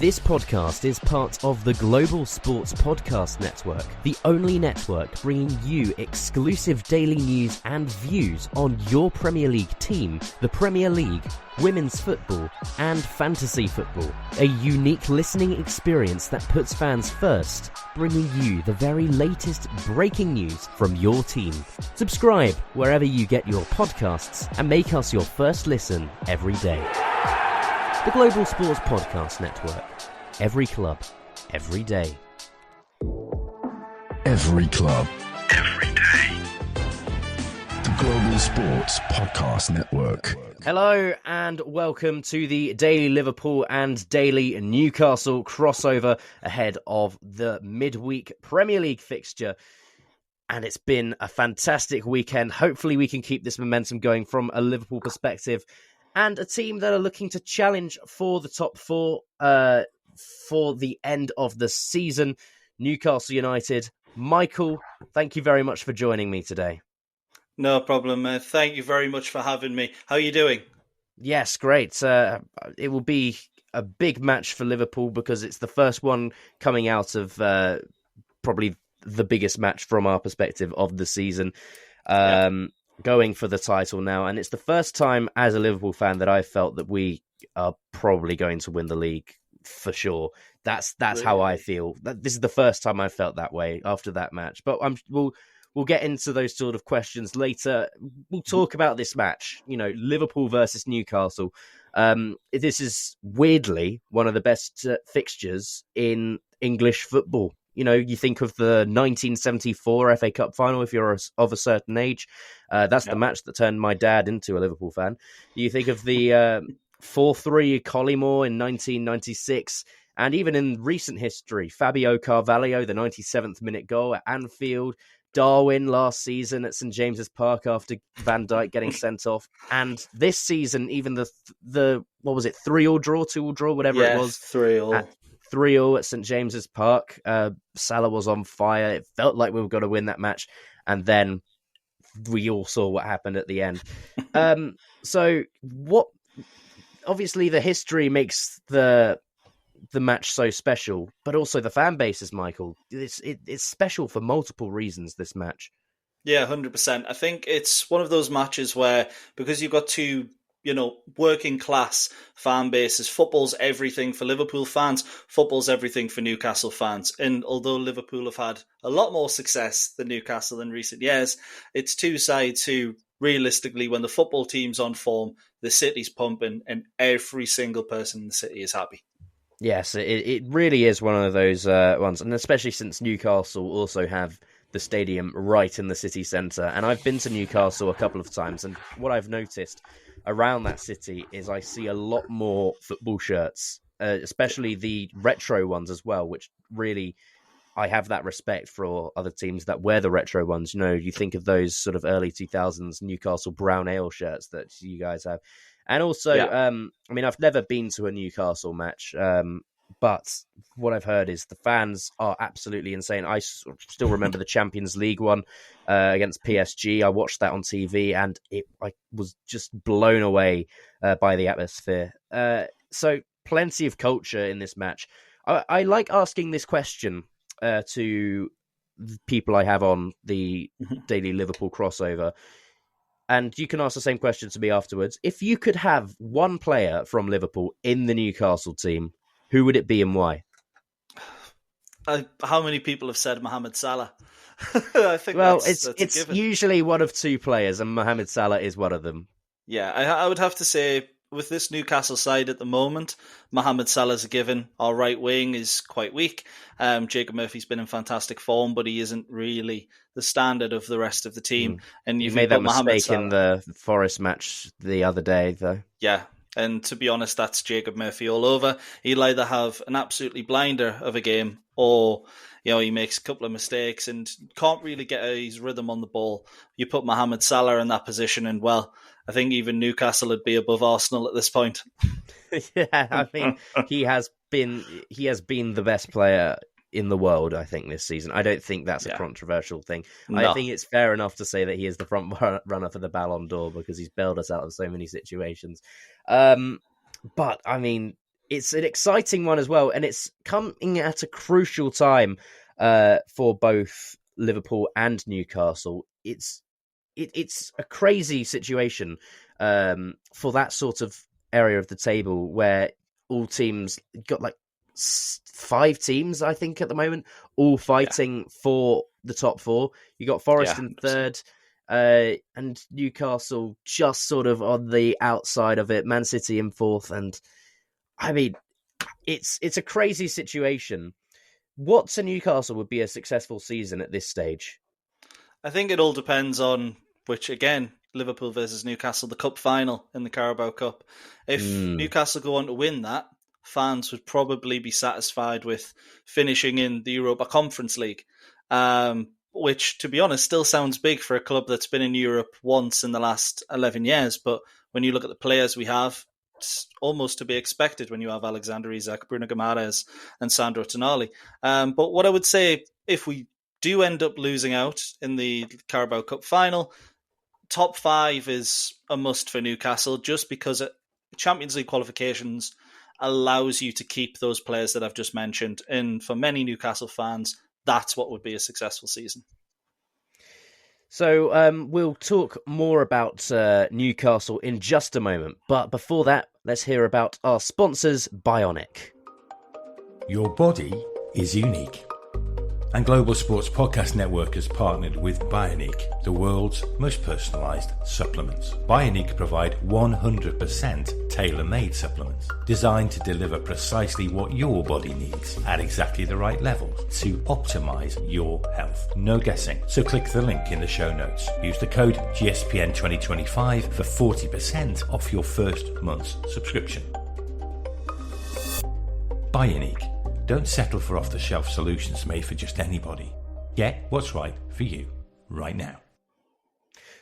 This podcast is part of the Global Sports Podcast Network, the only network bringing you exclusive daily news and views on your Premier League team, the Premier League, women's football, and fantasy football. A unique listening experience that puts fans first, bringing you the very latest breaking news from your team. Subscribe wherever you get your podcasts and make us your first listen every day. The Global Sports Podcast Network. Every club, every day. Every club, every day. The Global Sports Podcast Network. Hello and welcome to the Daily Liverpool and Daily Newcastle crossover ahead of the midweek Premier League fixture. And it's been a fantastic weekend. Hopefully we can keep this momentum going from a Liverpool perspective. And a team that are looking to challenge for the top four for the end of the season, Newcastle United. Michael, thank you very much for joining me today. No problem. Thank you very much for having me. How are you doing? Yes, great. It will be a big match for Liverpool because it's the first one coming out of probably the biggest match from our perspective of the season. Going for the title now, and it's the first time as a Liverpool fan that I felt that we are probably going to win the league for sure. That's really how I feel. This is the first time I felt that way after that match. But we'll get into those sort of questions later. We'll talk about this match. You know, Liverpool versus Newcastle. This is weirdly one of the best fixtures in English football. You know, you think of the 1974 FA Cup final, if you're of a certain age. That's the match that turned my dad into a Liverpool fan. You think of the 4-3 Collymore in 1996. And even in recent history, Fabio Carvalho, the 97th minute goal at Anfield. Darwin last season at St James's Park after Van Dijk getting sent off. And this season, even the what was it, 3-3 draw, 2-2 draw, whatever it was. 3-3. 3-3 at St James's Park. Salah was on fire. It felt like we were going to win that match. And then we all saw what happened at the end. Obviously the history makes the match so special, but also the fan bases, Michael. It's special for multiple reasons, this match. Yeah, 100%. I think it's one of those matches where, because you've got two working class fan bases. Football's everything for Liverpool fans. Football's everything for Newcastle fans. And although Liverpool have had a lot more success than Newcastle in recent years, it's two sides who, realistically, when the football team's on form, the city's pumping and every single person in the city is happy. Yes, it really is one of those ones. And especially since Newcastle also have the stadium right in the city centre. And I've been to Newcastle a couple of times. And what I've noticed around that city is I see a lot more football shirts, especially the retro ones as well, which really, I have that respect for other teams that wear the retro ones. You know, you think of those sort of early 2000s Newcastle brown ale shirts that you guys have. And also, I've never been to a Newcastle match, but what I've heard is the fans are absolutely insane. I still remember the Champions League one against PSG. I watched that on TV and I was just blown away by the atmosphere. So plenty of culture in this match. I like asking this question to the people I have on the Daily Liverpool crossover. And you can ask the same question to me afterwards. If you could have one player from Liverpool in the Newcastle team, who would it be and why? How many people have said Mohamed Salah? I think it's usually one of two players, and Mohamed Salah is one of them. Yeah, I would have to say, with this Newcastle side at the moment, Mohamed Salah's a given. Our right wing is quite weak. Jacob Murphy's been in fantastic form, but he isn't really the standard of the rest of the team. And you made that mistake in the Forest match the other day, though. Yeah, and to be honest, that's Jacob Murphy all over. He'll either have an absolutely blinder of a game, or he makes a couple of mistakes and can't really get his rhythm on the ball. You put Mohamed Salah in that position, and I think even Newcastle would be above Arsenal at this point. Yeah, I mean, he has been the best player in the world, I think, this season. I don't think that's a controversial thing. No. I think it's fair enough to say that he is the front runner for the Ballon d'Or because he's bailed us out of so many situations. But, I mean, it's an exciting one as well, and it's coming at a crucial time for both Liverpool and Newcastle. It's a crazy situation for that sort of area of the table where all teams got like 5 teams, I think, at the moment, all fighting for the top 4. You got Forest in 3rd, and Newcastle just sort of on the outside of it. Man City in 4th, and I mean, it's a crazy situation. What to Newcastle would be a successful season at this stage? I think it all depends on which, again, Liverpool versus Newcastle, the cup final in the Carabao Cup. If Newcastle go on to win that, fans would probably be satisfied with finishing in the Europa Conference League, which, to be honest, still sounds big for a club that's been in Europe once in the last 11 years. But when you look at the players we have, it's almost to be expected when you have Alexander Isak, Bruno Guimaraes and Sandro Tonali. But what I would say, if we do end up losing out in the Carabao Cup final, top 5 is a must for Newcastle, just because Champions League qualifications allows you to keep those players that I've just mentioned. And for many Newcastle fans, that's what would be a successful season. So we'll talk more about Newcastle in just a moment. But before that, let's hear about our sponsors, Bioniq. Your body is unique. And Global Sports Podcast Network has partnered with Bioniq, the world's most personalised supplements. Bioniq provide 100% tailor-made supplements designed to deliver precisely what your body needs at exactly the right levels to optimise your health. No guessing. So click the link in the show notes. Use the code GSPN2025 for 40% off your first month's subscription. Bioniq. Don't settle for off-the-shelf solutions made for just anybody. Get what's right for you right now.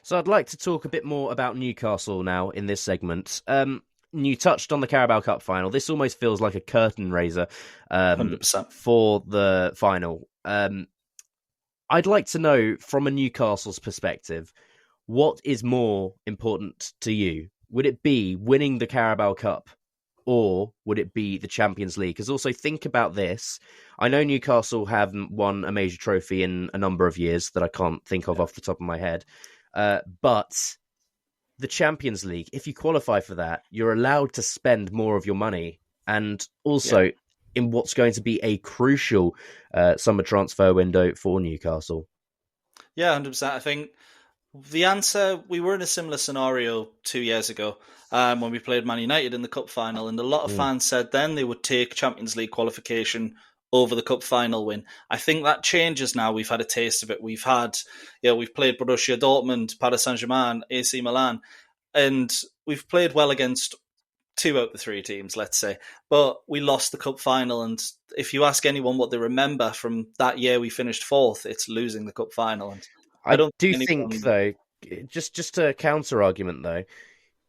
So I'd like to talk a bit more about Newcastle now in this segment. You touched on the Carabao Cup final. This almost feels like a curtain raiser 100%. for the final. I'd like to know, from a Newcastle's perspective, what is more important to you? Would it be winning the Carabao Cup, or would it be the Champions League? Because also think about this. I know Newcastle haven't won a major trophy in a number of years that I can't think of off the top of my head. But the Champions League, if you qualify for that, you're allowed to spend more of your money. And also in what's going to be a crucial summer transfer window for Newcastle. Yeah, 100%. I think the answer, we were in a similar scenario 2 years ago when we played Man United in the cup final, and a lot of fans said then they would take Champions League qualification over the cup final win. I think that changes now. We've had a taste of it. We've played Borussia Dortmund, Paris Saint-Germain, AC Milan, and we've played well against 2 out of the 3 teams, let's say. But we lost the cup final, and if you ask anyone what they remember from that year we finished 4th, it's losing the cup final. And I do think, though, just a counter-argument, though,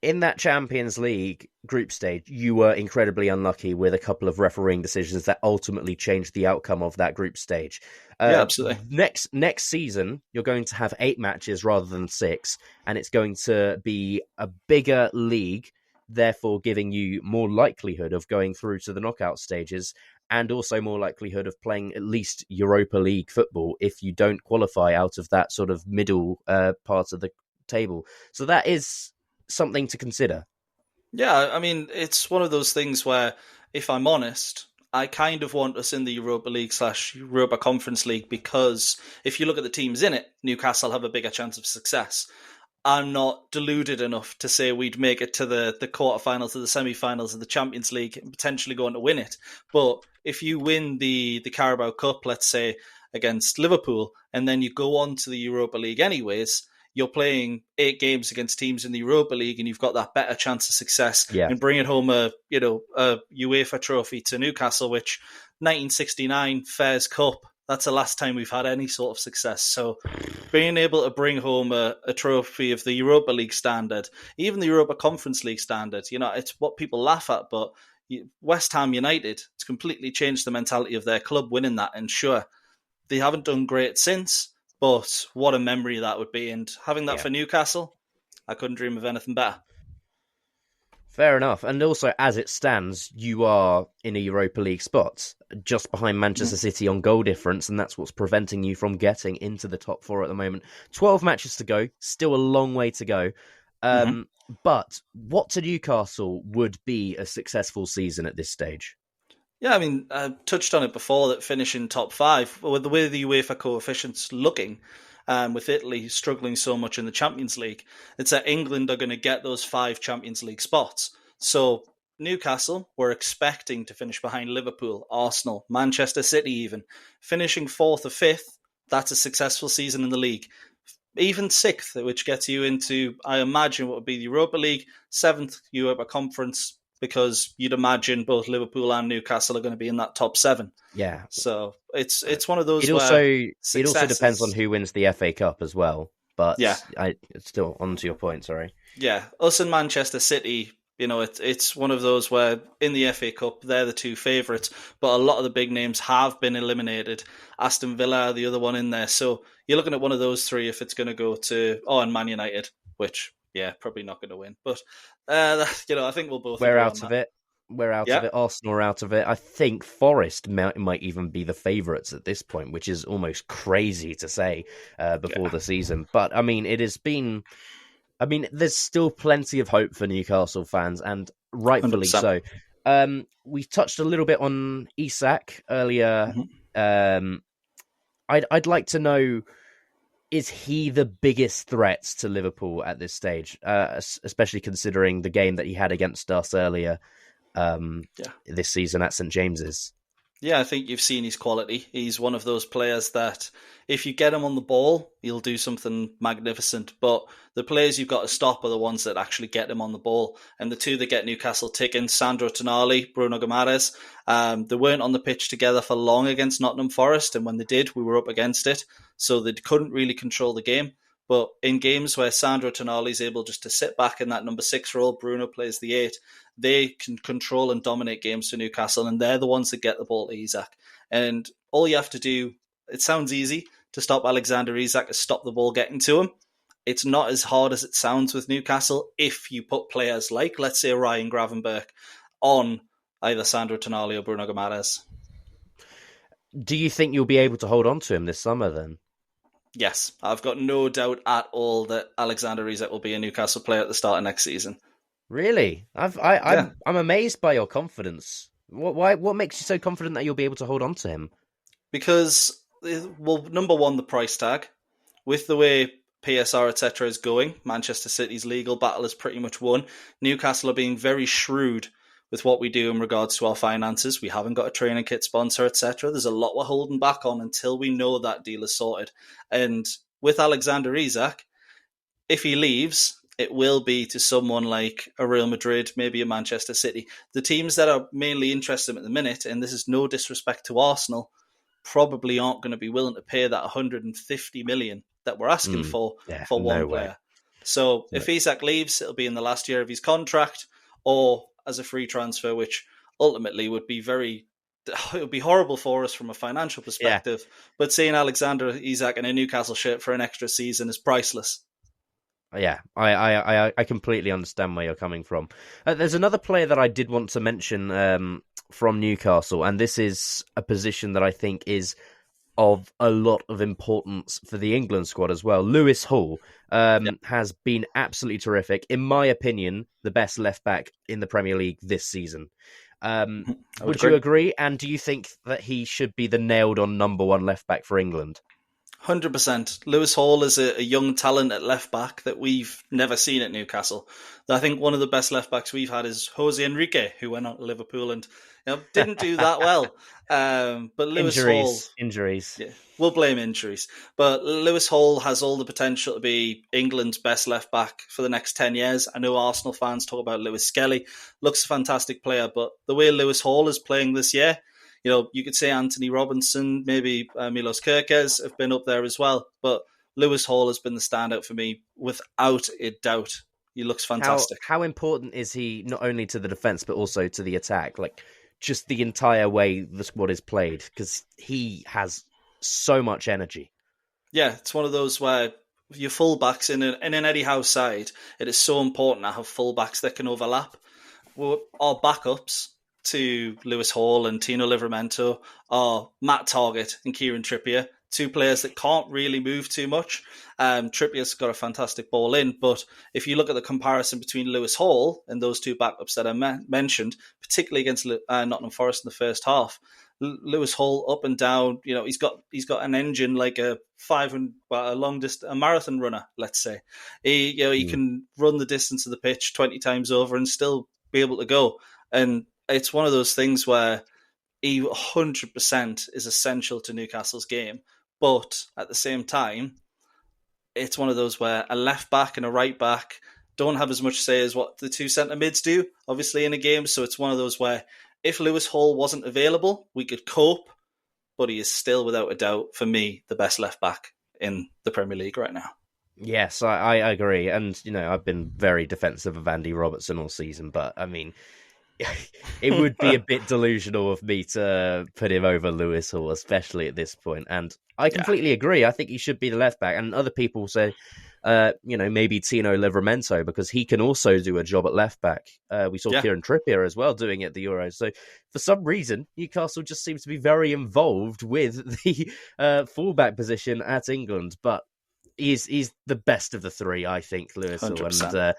in that Champions League group stage, you were incredibly unlucky with a couple of refereeing decisions that ultimately changed the outcome of that group stage. Yeah, absolutely. Next season, you're going to have 8 matches rather than 6, and it's going to be a bigger league, therefore giving you more likelihood of going through to the knockout stages, and also more likelihood of playing at least Europa League football if you don't qualify out of that sort of middle part of the table. So that is something to consider. Yeah, I mean, it's one of those things where, if I'm honest, I kind of want us in the Europa League / Europa Conference League, because if you look at the teams in it, Newcastle have a bigger chance of success. I'm not deluded enough to say we'd make it to the quarterfinals, to the semi-finals of the Champions League and potentially going to win it. But if you win the Carabao Cup, let's say, against Liverpool, and then you go on to the Europa League anyways, you're playing 8 games against teams in the Europa League, and you've got that better chance of success in bringing home a UEFA trophy to Newcastle, which 1969 Fairs Cup, that's the last time we've had any sort of success. So being able to bring home a trophy of the Europa League standard, even the Europa Conference League standard, it's what people laugh at, but West Ham United, it's completely changed the mentality of their club winning that. And sure, they haven't done great since, but what a memory that would be. And having that for Newcastle, I couldn't dream of anything better. Fair enough. And also, as it stands, you are in a Europa League spot, just behind Manchester City on goal difference, and that's what's preventing you from getting into the top four at the moment. 12 matches to go, still a long way to go. But what to Newcastle would be a successful season at this stage? Yeah, I mean, I touched on it before, that finishing top five, with the way the UEFA coefficient's looking, with Italy struggling so much in the Champions League, it's that England are going to get those 5 Champions League spots. So Newcastle were expecting to finish behind Liverpool, Arsenal, Manchester City even. Finishing 4th or 5th, that's a successful season in the league. Even 6th, which gets you into, I imagine, what would be the Europa League, 7th Europa Conference, because you'd imagine both Liverpool and Newcastle are going to be in that top 7. Yeah. So it's one of those. It also depends on who wins the FA Cup as well. But yeah, it's still on to your point. Sorry. Yeah, us and Manchester City. It's one of those where in the FA Cup they're the 2 favourites, but a lot of the big names have been eliminated. Aston Villa, the other one in there. So you're looking at one of those 3 if it's going to go to and Man United, which. Yeah, probably not going to win. But, I think we'll both... We're out of it. We're out of it. Arsenal are out of it. I think Forest might even be the favourites at this point, which is almost crazy to say before the season. But, I mean, it has been... I mean, there's still plenty of hope for Newcastle fans, and rightfully 100%. So. We touched a little bit on Isak earlier. I'd like to know... Is he the biggest threat to Liverpool at this stage, especially considering the game that he had against us earlier this season at St James's? Yeah, I think you've seen his quality. He's one of those players that if you get him on the ball, he'll do something magnificent. But the players you've got to stop are the ones that actually get him on the ball. And the 2 that get Newcastle ticking, Sandro Tonali, Bruno Guimaraes, they weren't on the pitch together for long against Nottingham Forest. And when they did, we were up against it. So they couldn't really control the game. But in games where Sandro Tonali is able just to sit back in that number 6 role, Bruno plays the 8, they can control and dominate games for Newcastle, and they're the ones that get the ball to Isak. And all you have to do, it sounds easy to stop Alexander Isak, to stop the ball getting to him. It's not as hard as it sounds with Newcastle if you put players like, let's say, Ryan Gravenberch on either Sandro Tonali or Bruno Guimaraes. Do you think you'll be able to hold on to him this summer then? Yes, I've got no doubt at all that Alexander Isak will be a Newcastle player at the start of next season. Really? I'm amazed by your confidence. What makes you so confident that you'll be able to hold on to him? Because, well, number one, the price tag. With the way PSR, etc. is going, Manchester City's legal battle is pretty much won. Newcastle are being very shrewd with what we do in regards to our finances. We haven't got a training kit sponsor, etc. There's a lot we're holding back on until we know that deal is sorted. And with Alexander Isak, if he leaves, it will be to someone like a Real Madrid, maybe a Manchester City. The teams that are mainly interested at the minute, and this is no disrespect to Arsenal, probably aren't going to be willing to pay that 150 million that we're asking for one player. So if Isak leaves, it'll be in the last year of his contract or as a free transfer, which ultimately would be it would be horrible for us from a financial perspective. Yeah. But seeing Alexander Isak in a Newcastle shirt for an extra season is priceless. Yeah, I completely understand where you're coming from. There's another player that I did want to mention from Newcastle, and this is a position that I think is of a lot of importance for the England squad as well. Lewis Hall has been absolutely terrific. In my opinion, the best left-back in the Premier League this season. Would you agree? And do you think that he should be the nailed-on number 1 left-back for England? 100%. Lewis Hall is a young talent at left-back that we've never seen at Newcastle. I think one of the best left-backs we've had is Jose Enrique, who went on to Liverpool and didn't do that well. But Lewis Hall... Injuries. Yeah, we'll blame injuries. But Lewis Hall has all the potential to be England's best left-back for the next 10 years. I know Arsenal fans talk about Lewis Skelly. Looks a fantastic player, but the way Lewis Hall is playing this year, you could say Anthony Robinson, maybe Milos Kerkez have been up there as well. But Lewis Hall has been the standout for me without a doubt. He looks fantastic. How important is he not only to the defence but also to the attack? Like, just the entire way the squad is played, because he has so much energy. Yeah, it's one of those where your fullbacks in an Eddie Howe side, it is so important to have fullbacks that can overlap. well, our backups to Lewis Hall and Tino Livramento are Matt Targett and Kieran Trippier, two players that can't really move too much. Trippier's got a fantastic ball in, but if you look at the comparison between Lewis Hall and those two backups that I mentioned, particularly against Nottingham Forest in the first half, Lewis Hall up and down, he's got an engine like a marathon runner, let's say. He can run the distance of the pitch 20 times over and still be able to go. And it's one of those things where he 100% is essential to Newcastle's game. But at the same time, it's one of those where a left back and a right back don't have as much say as what the two centre mids do, obviously, in a game. So it's one of those where if Lewis Hall wasn't available, we could cope, but he is still, without a doubt, for me, the best left back in the Premier League right now. Yes, I agree. And, I've been very defensive of Andy Robertson all season, but, I mean, it would be a bit delusional of me to put him over Lewis Hall, especially at this point. And I completely agree. I think he should be the left back. And other people say, maybe Tino Livramento, because he can also do a job at left back. We saw Kieran Trippier as well doing it at the Euros. So for some reason, Newcastle just seems to be very involved with the fullback position at England. But he's the best of the three, I think, Lewis Hall. 100%. And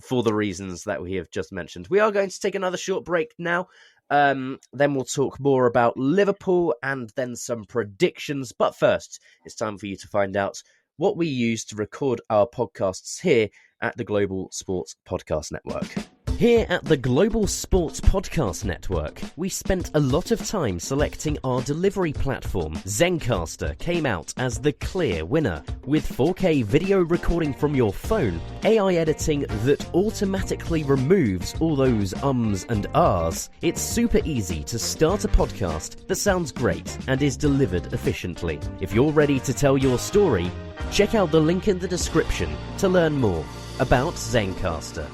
for the reasons that we have just mentioned. We are going to take another short break now. Then we'll talk more about Liverpool and then some predictions. But first, it's time for you to find out what we use to record our podcasts here at the Global Sports Podcast Network. Here at the Global Sports Podcast Network, we spent a lot of time selecting our delivery platform. Zencastr came out as the clear winner. With 4K video recording from your phone, AI editing that automatically removes all those ums and ahs, it's super easy to start a podcast that sounds great and is delivered efficiently. If you're ready to tell your story, check out the link in the description to learn more about Zencastr.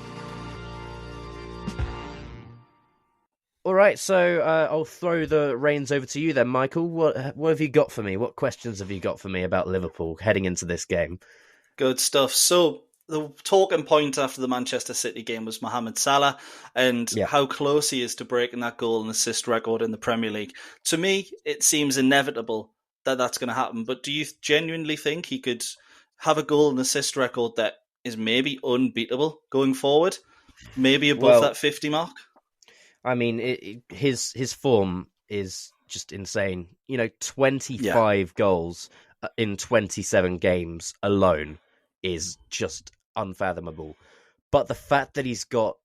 All right, so I'll throw the reins over to you then, Michael. What have you got for me? What questions have you got for me about Liverpool heading into this game? Good stuff. So the talking point after the Manchester City game was Mohamed Salah and how close he is to breaking that goal and assist record in the Premier League. To me, it seems inevitable that that's going to happen. But do you genuinely think he could have a goal and assist record that is maybe unbeatable going forward? Maybe above that 50 mark? I mean, his form is just insane. 25 goals in 27 games alone is just unfathomable. But the fact that he's got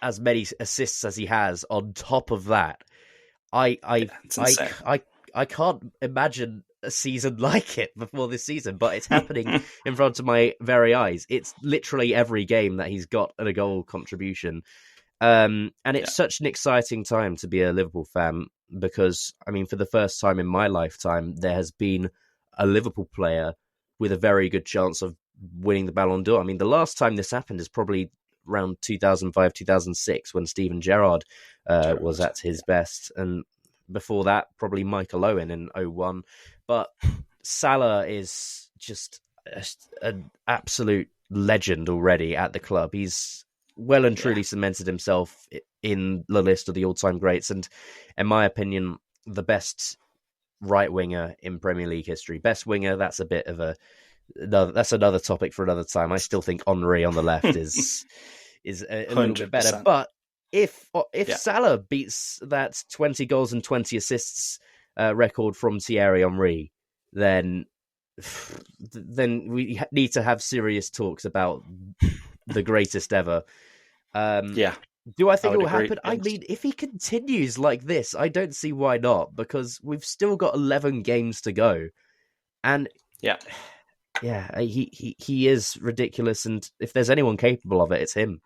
as many assists as he has on top of that, I can't imagine a season like it before this season, but it's happening in front of my very eyes. It's literally every game that he's got a goal contribution. And it's such an exciting time to be a Liverpool fan because, I mean, for the first time in my lifetime, there has been a Liverpool player with a very good chance of winning the Ballon d'Or. I mean, the last time this happened is probably around 2005, 2006 when Steven Gerrard was at his best. And before that, probably Michael Owen in 2001. But Salah is just an absolute legend already at the club. He's well and truly cemented himself in the list of the all-time greats, and in my opinion, the best right winger in Premier League history. Best winger, that's a bit of that's another topic for another time. I still think Henry on the left is a little bit better. But if Salah beats that 20 goals and 20 assists record from Thierry Henry, then we need to have serious talks about the greatest ever. Do I think it will happen? I mean, if he continues like this, I don't see why not, because we've still got 11 games to go. And he is ridiculous. And if there's anyone capable of it, it's him.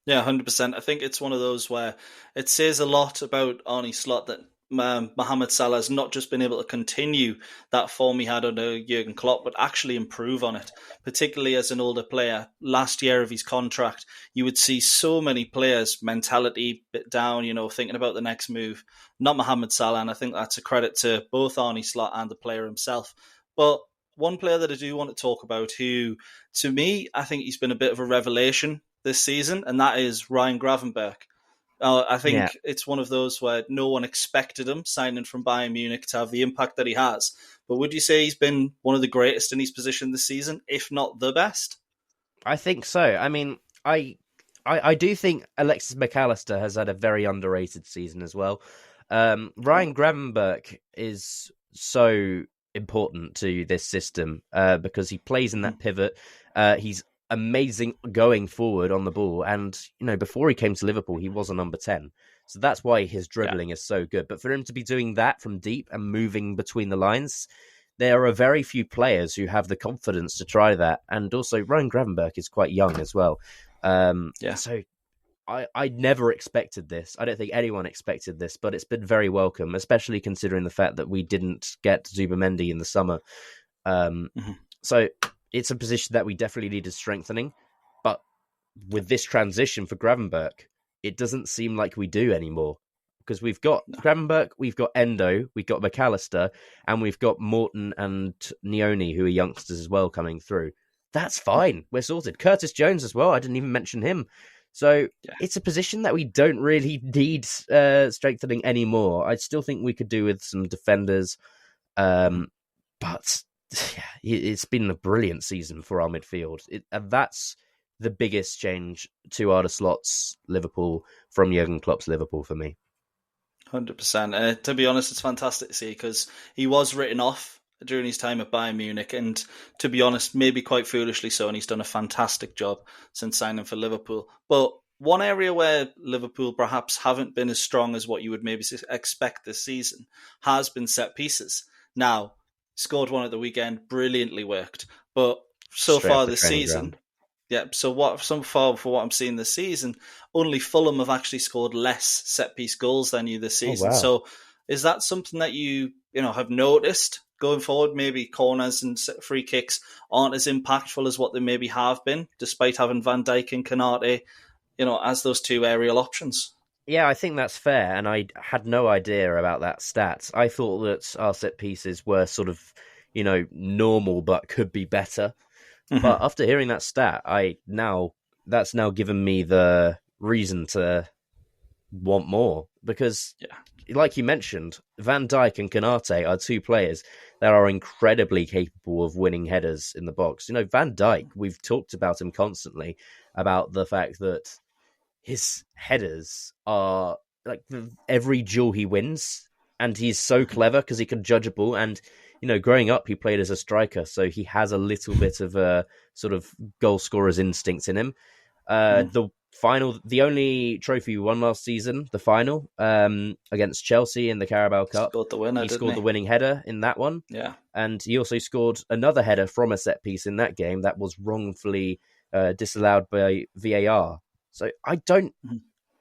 Yeah, 100%. I think it's one of those where it says a lot about Arne Slot that Mohamed Salah has not just been able to continue that form he had under Jurgen Klopp, but actually improve on it, particularly as an older player. Last year of his contract, you would see so many players' mentality bit down, thinking about the next move. Not Mohamed Salah, and I think that's a credit to both Arne Slot and the player himself. But one player that I do want to talk about who, to me, I think he's been a bit of a revelation this season, and that is Ryan Gravenberch. I think it's one of those where no one expected him signing from Bayern Munich to have the impact that he has. But would you say he's been one of the greatest in his position this season, if not the best? I think so. I mean, I do think Alexis McAllister has had a very underrated season as well. Ryan Gravenberch is so important to this system because he plays in that pivot. He's amazing going forward on the ball. And, before he came to Liverpool, he was a number 10. So that's why his dribbling is so good. But for him to be doing that from deep and moving between the lines, there are very few players who have the confidence to try that. And also, Ryan Gravenberch is quite young as well. So I never expected this. I don't think anyone expected this, but it's been very welcome, especially considering the fact that we didn't get Zubamendi in the summer. So it's a position that we definitely needed strengthening. But with this transition for Gravenberch, it doesn't seem like we do anymore. Because we've got Gravenberch, we've got Endo, we've got McAllister, and we've got Morton and Nioni, who are youngsters as well, coming through. That's fine. We're sorted. Curtis Jones as well. I didn't even mention him. So it's a position that we don't really need strengthening anymore. I still think we could do with some defenders. But it's been a brilliant season for our midfield. And that's the biggest change to Arda Slot's Liverpool from Jurgen Klopp's Liverpool for me. 100%. To be honest, it's fantastic to see because he was written off during his time at Bayern Munich, and to be honest, maybe quite foolishly so, and he's done a fantastic job since signing for Liverpool. But one area where Liverpool perhaps haven't been as strong as what you would maybe expect this season has been set pieces. Now, scored one at the weekend, brilliantly worked, but so far this season... for what I'm seeing this season, only Fulham have actually scored less set-piece goals than you this season. Oh, wow. So is that something that you have noticed going forward? Maybe corners and free kicks aren't as impactful as what they maybe have been, despite having Van Dijk and Konate, as those two aerial options. Yeah, I think that's fair, and I had no idea about that stat. I thought that our set-pieces were sort of, normal, but could be better. But after hearing that stat, that's now given me the reason to want more. Because, like you mentioned, Van Dijk and Konate are two players that are incredibly capable of winning headers in the box. Van Dijk, we've talked about him constantly, about the fact that his headers are like every duel he wins, and he's so clever because he can judge a ball. And growing up, he played as a striker, so he has a little bit of a sort of goal scorer's instinct in him. The only trophy we won last season, the final against Chelsea in the Carabao Cup, scored the winner, he scored the winning header in that one. Yeah, and he also scored another header from a set piece in that game that was wrongfully disallowed by VAR. So I don't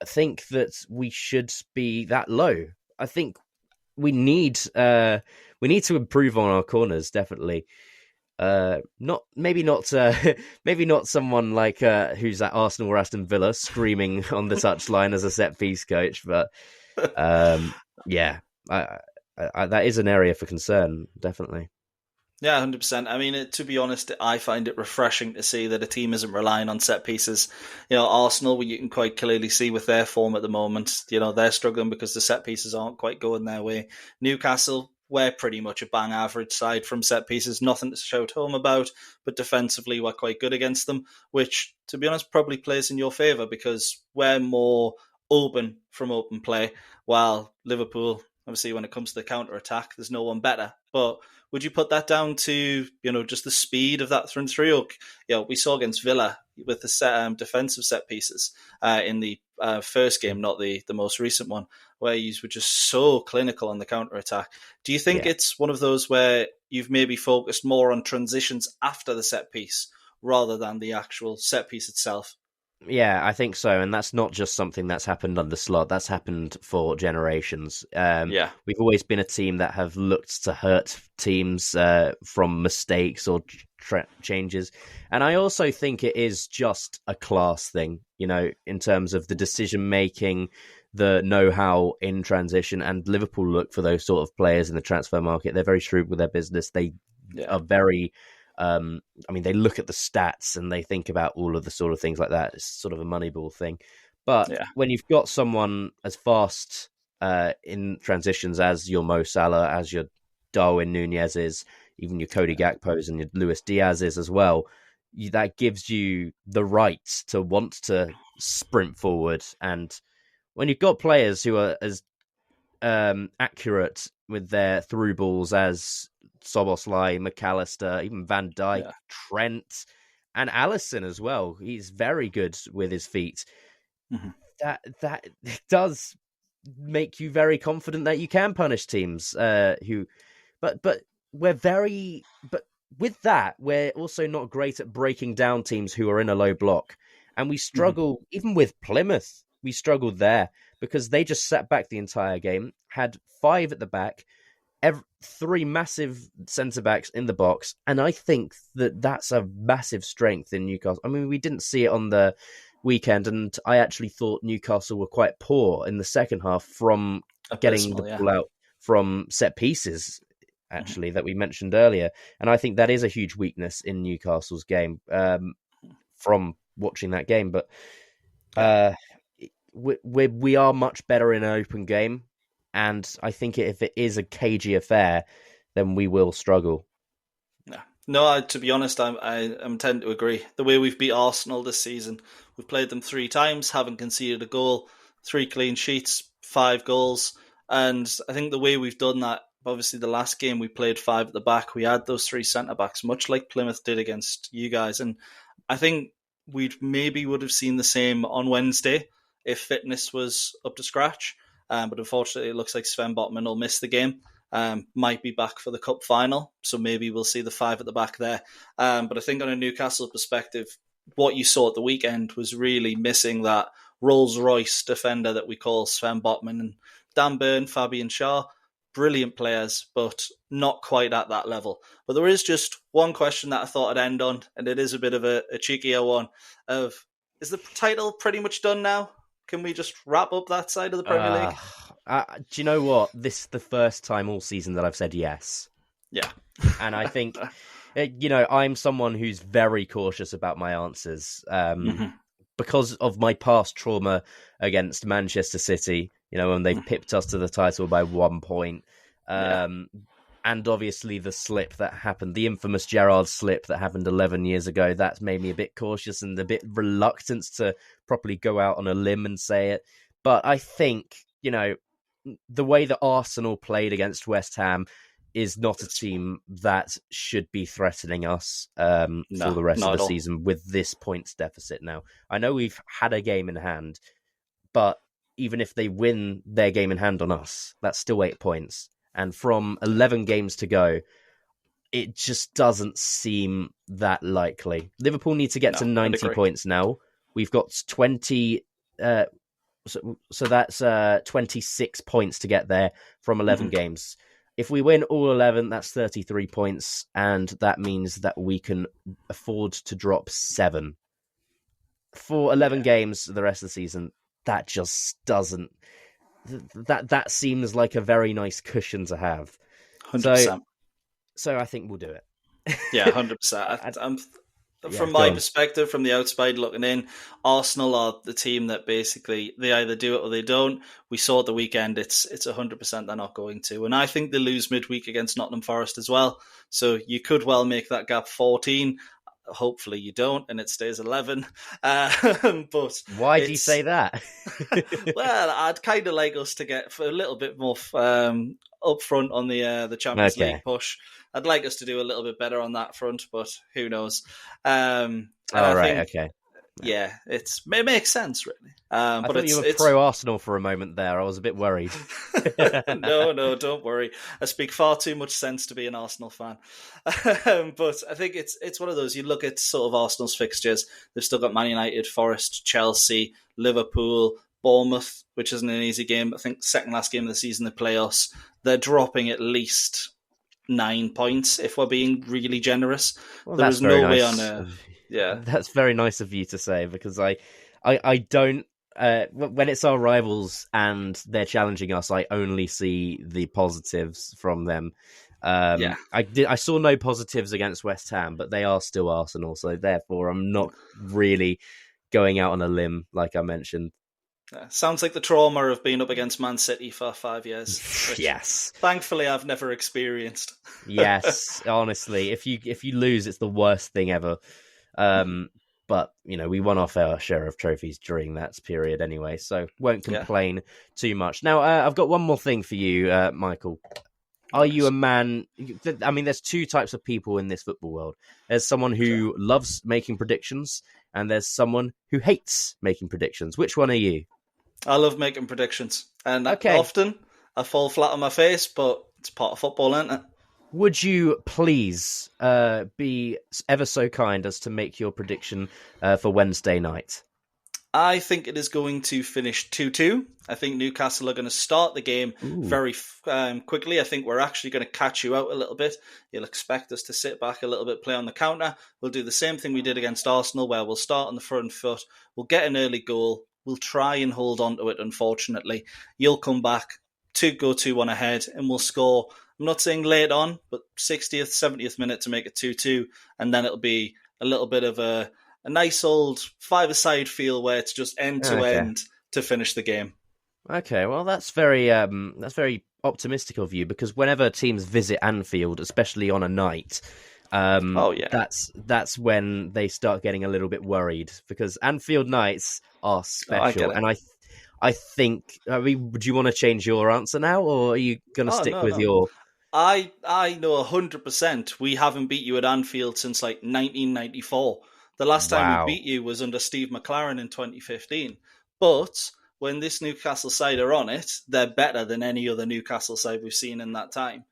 think that we should be that low. I think we need to improve on our corners, definitely. Maybe not someone like who's at Arsenal or Aston Villa screaming on the touchline as a set piece coach, but that is an area for concern, definitely. Yeah, 100%. I mean, to be honest, I find it refreshing to see that a team isn't relying on set pieces. Arsenal, you can quite clearly see with their form at the moment, they're struggling because the set pieces aren't quite going their way. Newcastle, we're pretty much a bang average side from set pieces, nothing to shout home about, but defensively we're quite good against them, which, to be honest, probably plays in your favour because we're more open from open play, while Liverpool, obviously, when it comes to the counter-attack, there's no one better. But would you put that down to, just the speed of that through and through? We saw against Villa with the defensive set pieces in the first game, not the most recent one, where you were just so clinical on the counter-attack. Do you think it's one of those where you've maybe focused more on transitions after the set piece rather than the actual set piece itself? Yeah, I think so. And that's not just something that's happened under Slot. That's happened for generations. We've always been a team that have looked to hurt teams from mistakes or changes. And I also think it is just a class thing, in terms of the decision-making, the know-how in transition. And Liverpool look for those sort of players in the transfer market. They're very shrewd with their business. They are very I mean, they look at the stats and they think about all of the sort of things like that. It's sort of a Moneyball thing. But when you've got someone as fast in transitions as your Mo Salah, as your Darwin Nunez is, even your Cody Gakpo's and your Luis Diaz's as well, that gives you the right to want to sprint forward. And when you've got players who are as accurate with their through balls as Soboslai, McAllister, even Van Dijk, Trent, and Alisson as well, he's very good with his feet. That does make you very confident that you can punish teams but with that, we're also not great at breaking down teams who are in a low block. And we struggle, even with Plymouth, we struggled there because they just sat back the entire game, had 5 at the back, 3 massive centre-backs in the box. And I think that's a massive strength in Newcastle. I mean, we didn't see it on the weekend, and I actually thought Newcastle were quite poor in the second half from getting the ball out from set pieces, actually, that we mentioned earlier. And I think that is a huge weakness in Newcastle's game from watching that game. But we are much better in an open game. And I think if it is a cagey affair, then we will struggle. No, to be honest, I tend to agree. The way we've beat Arsenal this season, we've played them 3 times, haven't conceded a goal, 3 clean sheets, 5 goals. And I think the way we've done that, obviously the last game we played 5 at the back, we had those 3 centre-backs, much like Plymouth did against you guys. And I think we would have seen the same on Wednesday if fitness was up to scratch. But unfortunately, it looks like Sven Botman will miss the game. Might be back for the cup final, so maybe we'll see the 5 at the back there. But I think on a Newcastle perspective, what you saw at the weekend was really missing that Rolls-Royce defender that we call Sven Botman. And Dan Burn, Fabian Schär, brilliant players, but not quite at that level. But there is just one question that I thought I'd end on, and it is a bit of a cheekier one, is the title pretty much done now? Can we just wrap up that side of the Premier League? Do you know what? This is the first time all season that I've said yes. Yeah. And I think, I'm someone who's very cautious about my answers because of my past trauma against Manchester City, when they've pipped us to the title by 1 point. And obviously the slip that happened, the infamous Gerrard slip that happened 11 years ago, that's made me a bit cautious and a bit reluctant to properly go out on a limb and say it. But I think, the way that Arsenal played against West Ham is not a team that should be threatening us for the rest of the season with this points deficit now. I know we've had a game in hand, but even if they win their game in hand on us, that's still 8 points. And from 11 games to go, it just doesn't seem that likely. Liverpool need to get to 90 points now. We've got 20... So that's 26 points to get there from 11 games. If we win all 11, that's 33 points, and that means that we can afford to drop 7. For 11 games the rest of the season, that just doesn't... That seems like a very nice cushion to have. 100%. So I think we'll do it. Yeah, 100%. From my perspective, from the outside looking in, Arsenal are the team that basically they either do it or they don't. We saw at the weekend it's 100% they're not going to. And I think they lose midweek against Nottingham Forest as well. So you could well make that gap 14. Hopefully you don't, and it stays 11. But why do you say that? Well, I'd kind of like us to get a little bit more upfront on the Champions League push. I'd like us to do a little bit better on that front, but who knows? Okay. Yeah, it makes sense, really. I thought you were pro-Arsenal for a moment there. I was a bit worried. No, don't worry. I speak far too much sense to be an Arsenal fan. But I think it's one of those, you look at sort of Arsenal's fixtures, they've still got Man United, Forest, Chelsea, Liverpool, Bournemouth, which isn't an easy game. I think second last game of the season they play us. They're dropping at least 9 points, if we're being really generous. Well, there is no way on earth. Yeah, that's very nice of you to say, because I don't. When it's our rivals and they're challenging us, I only see the positives from them. Yeah. I saw no positives against West Ham, but they are still Arsenal, so therefore I'm not really going out on a limb, like I mentioned. Sounds like the trauma of being up against Man City for 5 years. Yes. Thankfully, I've never experienced. Yes, honestly, if you lose, it's the worst thing ever. But we won our fair share of trophies during that period anyway, so won't complain too much. Now, I've got one more thing for you, Michael. Are you a man? I mean, there's two types of people in this football world. There's someone who loves making predictions, and there's someone who hates making predictions. Which one are you? I love making predictions, and often I fall flat on my face, but it's part of football, isn't it? Would you please be ever so kind as to make your prediction for Wednesday night? I think it is going to finish 2-2. I think Newcastle are going to start the game very quickly. I think we're actually going to catch you out a little bit. You'll expect us to sit back a little bit, play on the counter. We'll do the same thing we did against Arsenal, where we'll start on the front foot. We'll get an early goal. We'll try and hold on to it, unfortunately. You'll come back to go 2-1 ahead, and we'll score. I'm not saying late on, but 60th, 70th minute to make it 2-2, and then it'll be a little bit of a nice old five-a-side feel where it's just end-to-end to finish the game. Okay, well, that's very optimistic of you, because whenever teams visit Anfield, especially on a night, that's when they start getting a little bit worried, because Anfield nights are special, and I think. I mean, would you want to change your answer now, or are you going to stick with your? I know 100%. We haven't beat you at Anfield since like 1994. The last time we beat you was under Steve McLaren in 2015. But when this Newcastle side are on it, they're better than any other Newcastle side we've seen in that time.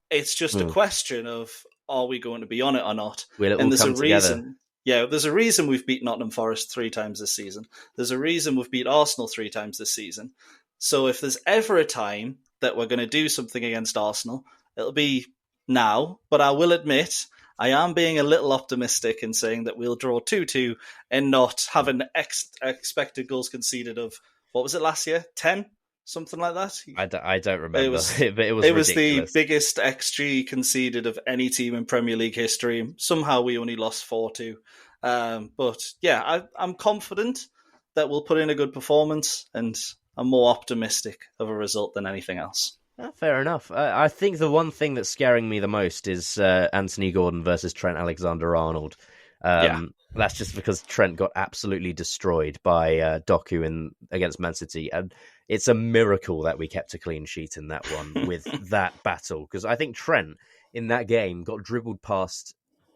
It's just a question of, are we going to be on it or not? Will it all come together? Yeah, there's a reason we've beat Nottingham Forest 3 times this season. There's a reason we've beat Arsenal 3 times this season. So if there's ever a time that we're going to do something against Arsenal, it'll be now. But I will admit, I am being a little optimistic in saying that we'll draw 2-2 and not have an expected goals conceded of, what was it last year? 10? Something like that? I don't remember, but it was ridiculous. It was the biggest XG conceded of any team in Premier League history. Somehow we only lost 4-2. But yeah, I'm confident that we'll put in a good performance, and I'm more optimistic of a result than anything else. Fair enough. I think the one thing that's scaring me the most is Anthony Gordon versus Trent Alexander-Arnold. That's just because Trent got absolutely destroyed by Doku against Man City. And it's a miracle that we kept a clean sheet in that one with that battle. Because I think Trent, in that game, got dribbled past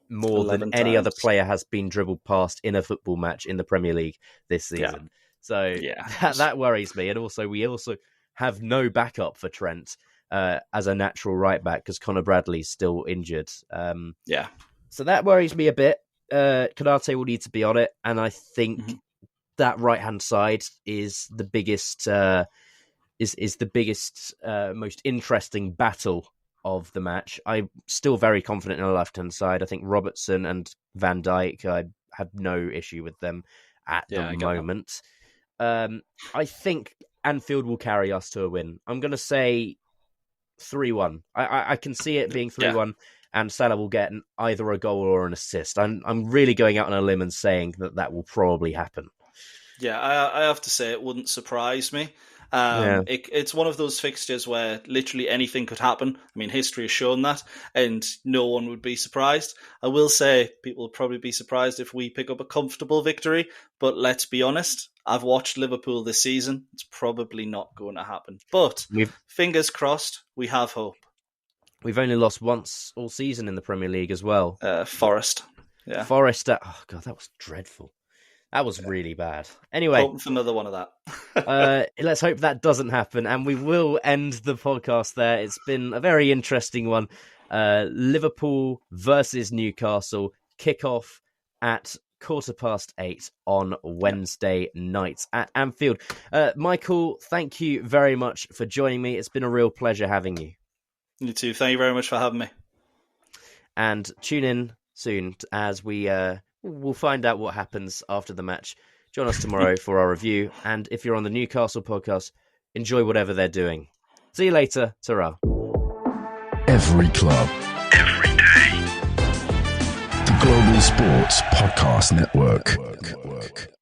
more than any other player has been dribbled past in a football match in the Premier League this season. So that worries me. And also, we have no backup for Trent as a natural right back because Conor Bradley's still injured. So that worries me a bit. Konate will need to be on it, and I think that right hand side is the biggest, most interesting battle of the match. I'm still very confident in the left hand side. I think Robertson and Van Dijk, I have no issue with them at the moment. I think Anfield will carry us to a win. I'm going to say 3-1. I can see it being 3-1. And Salah will get either a goal or an assist. I'm really going out on a limb and saying that will probably happen. Yeah, I have to say it wouldn't surprise me. It's one of those fixtures where literally anything could happen. I mean, history has shown that, and no one would be surprised. I will say people will probably be surprised if we pick up a comfortable victory, but let's be honest, I've watched Liverpool this season. It's probably not going to happen. But fingers crossed, we have hope. We've only lost once all season in the Premier League as well. Forest. Yeah. Forest. Oh, God, that was dreadful. That was really bad. Anyway. Hoping for another one of that. Let's hope that doesn't happen. And we will end the podcast there. It's been a very interesting one. Liverpool versus Newcastle. Kickoff at 8:15 on Wednesday night at Anfield. Michael, thank you very much for joining me. It's been a real pleasure having you. You too. Thank you very much for having me. And tune in soon as we'll find out what happens after the match. Join us tomorrow for our review. And if you're on the Newcastle podcast, enjoy whatever they're doing. See you later. Ta-ra. Every club. Every day. The Global Sports Podcast Network.